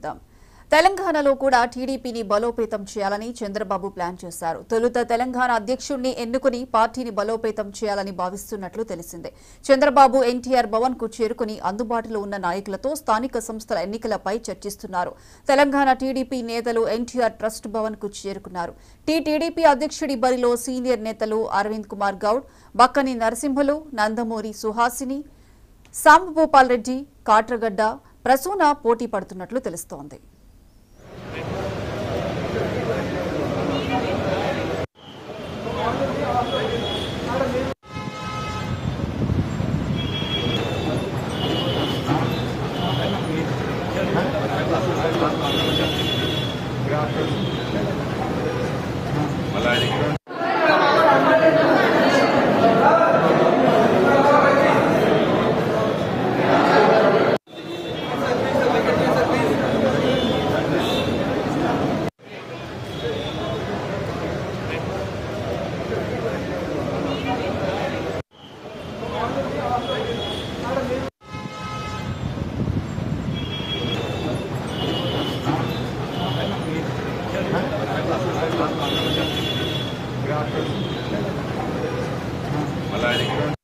చూద్దాం. తెలంగాణలో కూడా టీడీపీని బలోపేతం చేయాలని చంద్రబాబు ప్లాన్ చేశారు. తొలుత తెలంగాణ అధ్యక్షుడిని ఎన్నుకుని పార్టీని బలోపేతం చేయాలని భావిస్తున్నట్లు తెలిసిందే. చంద్రబాబు ఎన్టీఆర్ భవన్ కు చేరుకుని అందుబాటులో ఉన్న నాయకులతో స్థానిక సంస్థల ఎన్నికలపై చర్చిస్తున్నారు. తెలంగాణ టీడీపీ నేతలు ఎన్టీఆర్ ట్రస్ట్ భవన్ కు చేరుకున్నారు. టీడీపీ అధ్యక్షుడి బరిలో సీనియర్ నేతలు అరవింద్ కుమార్ గౌడ్, బక్కని నరసింహులు, నందమూరి సుహాసిని, సాంబభూపాల్ రెడ్డి, కాట్రగడ్డ, ప్రసూన పోటీ పడుతున్నట్లు తెలుస్తోంది. Gracias.